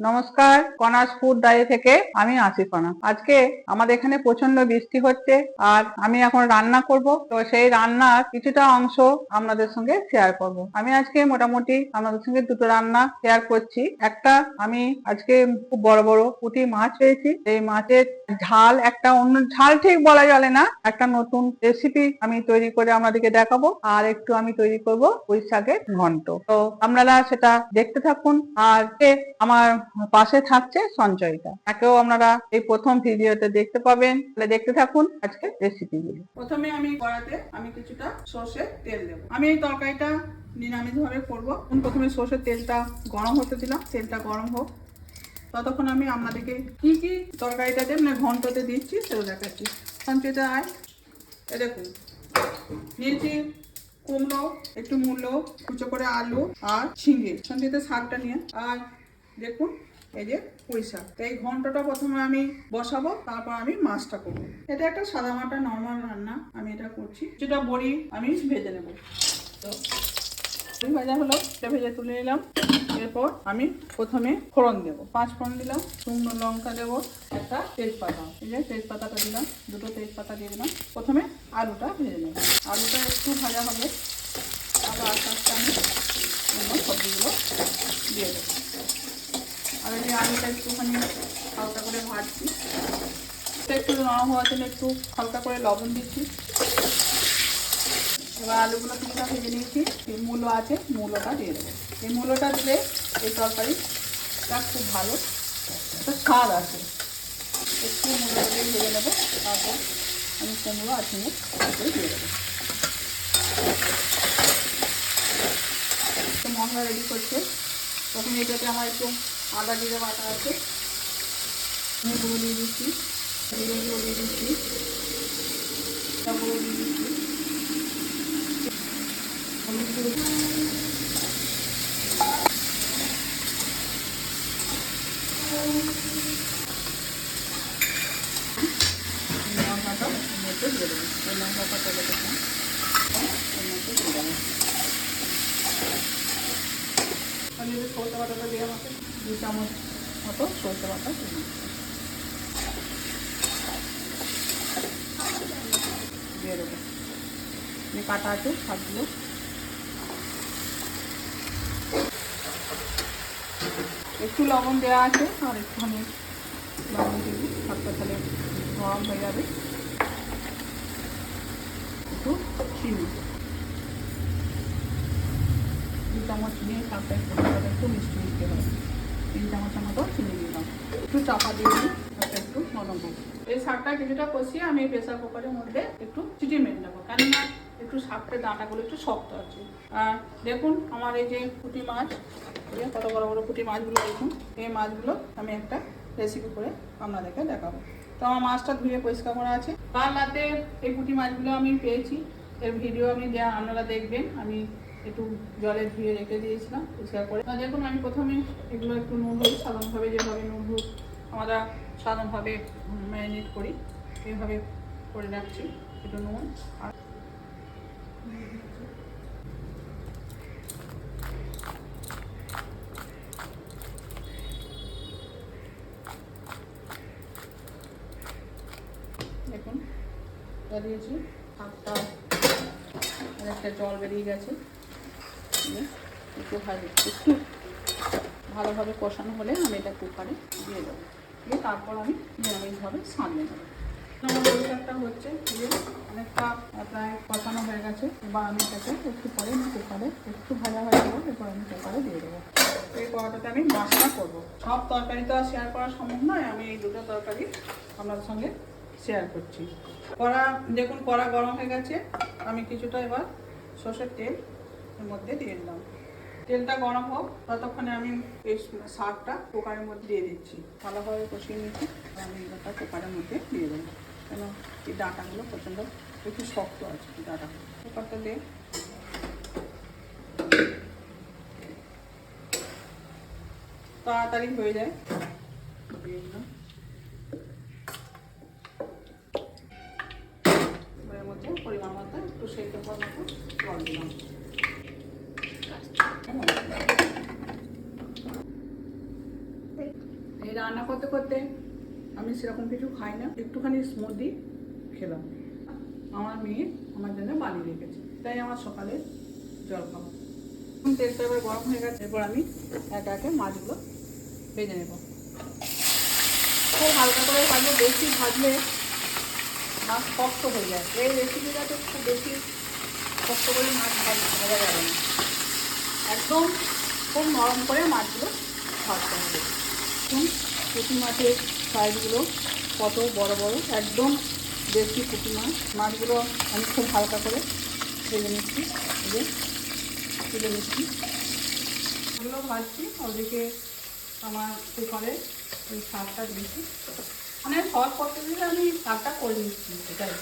নমস্কার, কনাস food diary থেকে আমি আসিফানা। আজকে আমাদের এখানে প্রচন্ড বৃষ্টি হচ্ছে আর আমি এখন রান্না করব। তো সেই রান্নার কিছুটা অংশ আপনাদের সঙ্গে শেয়ার করব। আমি আজকে মোটামুটি আপনাদের সঙ্গে দুটো রান্না শেয়ার করছি। একটা, আমি আজকে খুব বড় বড় পুঁটি মাছ পেয়েছি। এই মাছের ঝাল, একটা অন্য ঝাল ঠিক বলা চলে না, একটা নতুন রেসিপি আমি তৈরি করে আপনাদেরকে দেখাবো। আর একটু আমি তৈরি করব পুঁই শাকের ঘন্ট। তো আপনারা সেটা দেখতে থাকুন। আর আমার পাশে থাকছে সঞ্চয়িতা, তাকেও আপনারা এই প্রথম ভিডিওতে দেখতে পাবেন। তাহলে দেখতে থাকুন আজকে রেসিপিগুলি। প্রথমে আমি কড়াতে আমি কিছুটা সর্ষের তেল দেবো। আমি এই তরকারিটা নিরামিষ ভাবে করবো। প্রথমে সর্ষের তেলটা গরম হতে দিলাম। তেলটা গরম হোক, ততক্ষণ আমি আপনাদেরকে কি কি তরকারিটাতে মানে ঘন্টতে দিচ্ছি সেটা দেখাচ্ছি। সঞ্চয়িতা আয়, এ দেখুন নিয়েছি কুমড়ো, একটু মূলো, কুচো করে আলু আর ঝিঙে, সঞ্চয়িতা শাকটা নিয়ে, আর দেখুন এই যে পুঁই শাক। এই ঘন্টটা প্রথমে আমি বসাবো, তারপর আমি মাছটা করবো। এটা একটা সাদা মাটা নর্মাল রান্না, আমি এটা করছি। যেটা বড়ি আমি ভেজে নেবো। তো ভাজা হলো, এটা ভেজে তুলে নিলাম। এরপর আমি প্রথমে ফোড়ন দেবো। 5 ফোড়ন দিলাম, শুকনো লঙ্কা দেবো, একটা তেজপাতা, এই যে তেজপাতাটা দিলাম, দুটো তেজপাতা দিয়ে দিলাম। প্রথমে আলুটা ভেজে নেব। আলুটা একটু ভাজা হবে, আবার আস্তে আস্তে আমি অন্য সবজিগুলো দিয়ে দেবো। আর এই আলুটা একটুখানি হালকা করে ভাজছি। একটু নরম হওয়ার জন্য একটু হালকা করে লবণ দিচ্ছি। এবার আলুগুলো কিছুটা ভেজে নিয়েছি। এই মূলো আছে, মূলোটা দিয়ে দেবো। এই মূলোটা দিলে এই তরকারিটা খুব ভালো একটা স্বাদ আছে। একটু মূলোটা দিয়ে ভেজে নেবো, তারপর আমি কুমড়ো আর ঝিঙে দিয়ে দেবো। তো মশলা রেডি করছে। প্রথমে এটাতে আমার একটু আদা জিরে বাটা আছে, গুঁড়ো দিয়ে দিচ্ছি, জিরে গুঁড়ো দিয়ে দিচ্ছি, গুঁড়ো দিয়ে দিচ্ছি, হলুদ গুঁড়ো, লঙ্কাটা মধ্যে দিয়ে দেবো। ওই লঙ্কাটা তুলে দেখলাম, ওর মধ্যে দিয়ে দেবো। আমি যদি সরষে বাটাটা দিয়ে আমাকে 2 চামচ মতো সরষে বাটা দিয়ে দেবো। যে কাটা আছে শাকগুলো, একটু লবণ দেওয়া আছে, আর একটুখানি লবণ দিবি, শাকটা তাহলে গরম হয়ে যাবে। একটু চিনি, 2 চামচ নিয়ে শাকটা একটু মিষ্টি মিষ্টি হবে। 3 চামচের মতো চিনি দিলাম। একটু চাপা দিয়ে দিই, শাকটা একটু নরম হবে। এই শাকটা কিছুটা কষিয়ে আমি প্রেসার কুকারের মধ্যে একটু চিটি মেরে নেবো, কেননা একটু শাকটা ডাঁটাগুলো একটু শক্ত আছে। আর দেখুন আমার এই যে পুঁটি মাছ, কত বড় বড় পুঁটি মাছগুলো দেখুন। এই মাছগুলো আমি একটা রেসিপি করে আপনাদেরকে দেখাবো। তো আমার মাছটা ধুয়ে পরিষ্কার করা আছে। কাল রাতে এই পুঁটি মাছগুলো আমি পেয়েছি, এর ভিডিও আমি আপনারা দেখবেন। আমি একটু জলে ধুয়ে রেখে দিয়েছিলাম পরিষ্কার করে। দেখুন আমি প্রথমে এগুলো একটু নুন হলুদ সাধারণভাবে যেভাবে নুন হলুদ আমরা সাধারণভাবে ম্যারিনেট করি, এইভাবে করে রাখছি। একটু নুন আর দেখুন দিয়েছি। শাকটা অনেকটা জল বেরিয়ে গেছে। একটু একটু ভালোভাবে কষানো হলে আমি এটা কুকারে দিয়ে দেবো, দিয়ে তারপর আমি নিরামিষভাবে সাজিয়ে নেবো। আমার শাকটা হচ্ছে দিয়ে অনেকটা প্রায় কষানো হয়ে গেছে। এবার আমি এটাকে একটু পরে কুকারে একটু ভাজা হয়ে যাবো, এরপর আমি কুকারে দিয়ে দেবো। এই কড়াটাতে আমি বাসনা করবো। সব তরকারি তো আর শেয়ার করা সম্ভব নয়, আমি এই দুটো তরকারি আপনাদের সঙ্গে শেয়ার করছি। কড়া দেখুন, কড়া গরম হয়ে গেছে। আমি কিছুটা এবার সর্ষের তেল এর মধ্যে দিয়ে দিলাম। তেলটা গরম হোক, ততক্ষণে আমি এই শাকটা কুকারের মধ্যে দিয়ে দিচ্ছি। ভালোভাবে কষিয়ে নিচ্ছি। আমি এবারটা কুকারের মধ্যে দিয়ে দেবো, কেন এই ডাঁটাগুলো প্রচণ্ড একটু শক্ত আছে। ডাঁটা কুকারটা দিয়ে তাড়াতাড়ি হয়ে যায়। দিয়ে দিলাম এর মধ্যে পরিমাণ মতো একটু সেদ্ধ করার মতো জল দিলাম। এই রান্না করতে করতে আমি সেরকম কিছু খাই না, একটুখানি স্মুদি খেলাম। আমার মেয়ে আমার জন্য বানিয়ে রেখেছে, তাই আমার সকালে জল খাবো। তেলটা এবার গরম হয়ে গেছে, এরপর আমি একে একে মাছগুলো ভেজে নেব। খুব হালকা করে ভাজলে, বেশি ভাজলে মাছ শক্ত হয়ে যায়। এই রেসিপিটাতে খুব বেশি শক্ত করে মাছ ভাজা যাবে না, একদম খুব নরম করে মাছগুলো ভাজতে হবে। পুঁটি মাছের সাইজগুলো কত বড় বড়, একদম দেশি পুঁটি মাছগুলো আমি খুব হালকা করে ভেজে নিচ্ছি, তুলে নিচ্ছি। এগুলো ভাজছি, ওদিকে আমার কুকারে এই শাকটা দিয়েছি। মানে সব করতে দিলে আমি শাকটা করে নিচ্ছি, এটাই।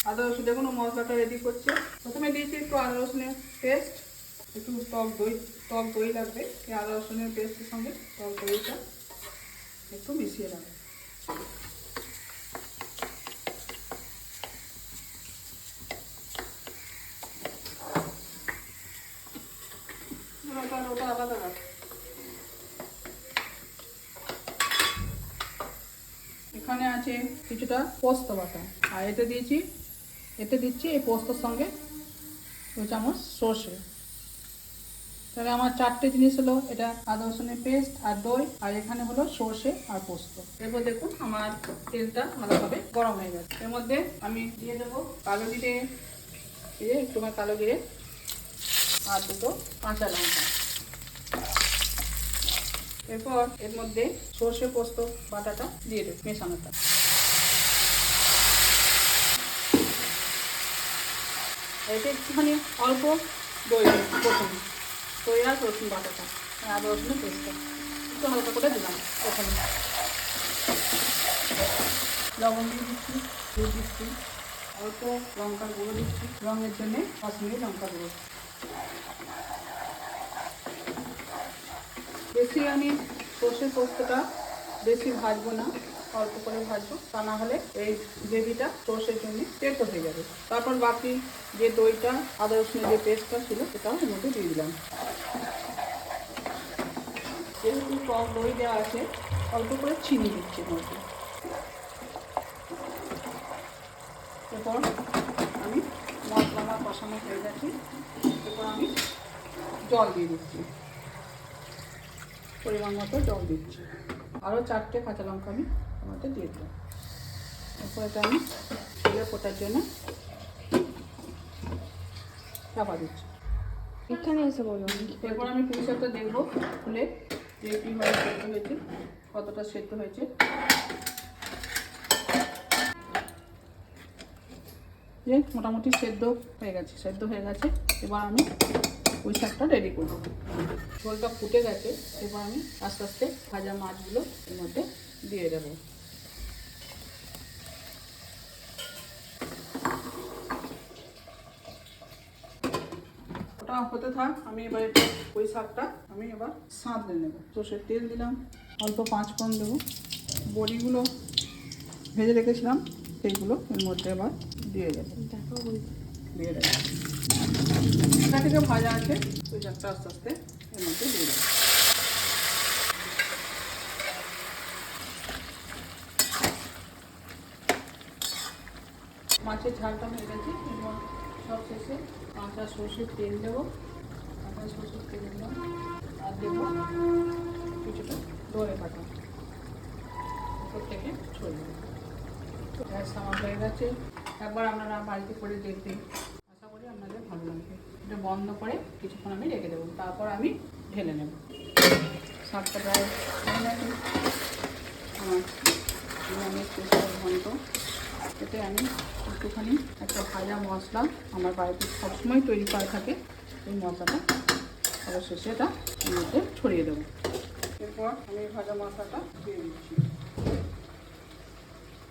আদা রসুন দেখুন মশলাটা রেডি করছে। প্রথমে দিয়েছি একটু আদা রসুনের পেস্ট, একটু টক দই লাগবে। এই আদা রসুনের পেস্টের সঙ্গে টক দইটা একটু মিশিয়ে রাখবে। ওটা আলাদা রাখ। এখানে আছে কিছুটা পোস্ত বাটা, আর এতে দিচ্ছি এই পোস্তর সঙ্গে 2 চামচ সর্ষে। তাহলে আমার 4টে জিনিস হলো, এটা আদা রসুনের পেস্ট আর দই, আর এখানে হলো সর্ষে আর পোস্ত। এরপর দেখুন আমার তেলটা ভালোভাবে গরম হয়ে গেছে। এর মধ্যে আমি দিয়ে দেবো কালো জিরে, একটু কালো জিরে আর 2টো কাঁচা লঙ্কা। এরপর এর মধ্যে সর্ষে পোস্ত বাটাটা দিয়ে দেবো, মেশানোটা। এতে একটুখানি অল্প দই প্রথমে, দই আর রসুন বাটাটা, আদা রসুনের পেস্টটা একটু হালকা করে দিলাম। প্রথমে লবণ দিয়ে দিচ্ছি, অল্প লঙ্কার গুঁড়ো দিচ্ছি, রঙের জন্যে কাশ্মীরি লঙ্কার গুঁড়ো। বেশি আমি সর্ষে পোস্তটা বেশি ভাজবো না, অল্প করে ভাজবো, তা না হলে এই গ্রেভিটা সর্ষের জন্য তেতো হয়ে যাবে। তারপর বাকি যে দইটা আদা রসুনের যে পেস্টটা ছিল সেটাও এর মধ্যে দিয়ে দিলাম। যেহেতু টক দই দেওয়া আছে, অল্প করে চিনি দিচ্ছি এর মধ্যে। এরপর আমি মশলা কষানো হয়ে গেছে, এরপর আমি জল দিয়ে দিচ্ছি, পরিমাণ মতো জল দিচ্ছি। আরও 4টে কাঁচা লঙ্কা আমি আমাদের দিয়ে দিলাম। এরপর এটা আমি তেলে ফোটার জন্য চাপা দিচ্ছি। এখানে এসে বলুন। এরপর আমি পুঁইশাকটা দেখবো খুলে যে কীভাবে সেদ্ধ হয়েছে, কতটা সেদ্ধ হয়েছে। যে মোটামুটি সেদ্ধ হয়ে গেছে। এবার আমি পুঁইশাকটা রেডি করবো। ঝোলটা ফুটে গেছে, এবার আমি আস্তে আস্তে ভাজা মাছগুলো এর মধ্যে দিয়ে দেবো। ওটা হতে থাক, আমি এবার পুঁইশাকটা আমি এবার সাঁতলে নেবো। সর্ষের তেল দিলাম, অল্প 5 ফোড়ন দেবো। বড়িগুলো ভেজে রেখেছিলাম সেইগুলো এর মধ্যে এবার দিয়ে দেবো। দিয়ে দেবো, এটা থেকে ভাজা আছে, পুঁইশাকটা আস্তে আস্তে এর মধ্যে দিয়ে দেবো। মাছের ঝালটা হয়ে গেছে, এবং সব শেষে কাঁচা সর্ষের তেল দেবো। কাঁচা সর্ষের তেল দিলাম, আর দেবো কিছুটা ধরে কাটা উপর থেকে ছড়িয়ে দেবো। গ্যাস আমার হয়ে গেছে, একবার আপনারা বাড়িতে করে দেখবেন, আশা করি আপনাদের ভালো লাগবে। এটা বন্ধ করে কিছুক্ষণ আমি রেখে দেবো, তারপর আমি ঢেলে নেব। শাকটা প্রায় হয়ে গেছে আমার নিরামিষ স্পেশাল ঘন্ট। এতে আমি একটুখানি একটা ভাজা মশলা আমার বাড়িতে সবসময় তৈরি করা থাকে, এই মশলাটা অবশেষে এটা এর মধ্যে ছড়িয়ে দেবো। এরপর আমি ভাজা মশলাটা দিয়ে দিচ্ছি।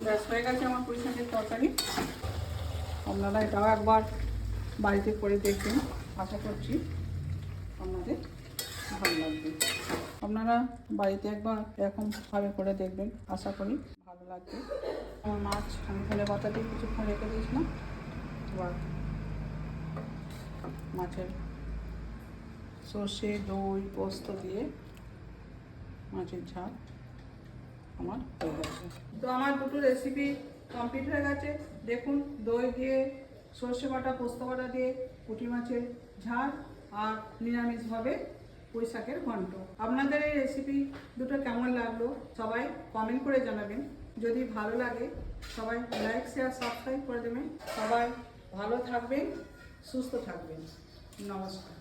ব্যাস হয়ে গেছে আমার পুঁইশাকের তরকারি। আপনারা এটাও একবার বাড়িতে করে দেখবেন, আশা করছি আপনাদের ভালো লাগবে। আপনারা বাড়িতে একবার এরকমভাবে করে দেখবেন, আশা করি ভালো লাগবে। আমার মাছ আমি ধনে পাতা দিয়ে কিছুক্ষণ রেখে দিয়েছিলাম, এবার মাছের সর্ষে দই পোস্ত দিয়ে মাছের ঝাল আমার হয়ে গেছে। তো আমার দুটো রেসিপি কমপ্লিট হয়ে গেছে। দেখুন, দই দিয়ে সর্ষে বাটা পোস্ত বাটা দিয়ে পুঁটি মাছের ঝাল আর নিরামিষভাবে পুঁই শাকের ঘন্ট। আপনাদের এই রেসিপি দুটো কেমন লাগলো সবাই কমেন্ট করে জানাবেন। যদি ভালো লাগে সবাই লাইক শেয়ার সাবস্ক্রাইব করে দেবেন। সবাই ভালো থাকবেন, সুস্থ থাকবেন। নমস্কার।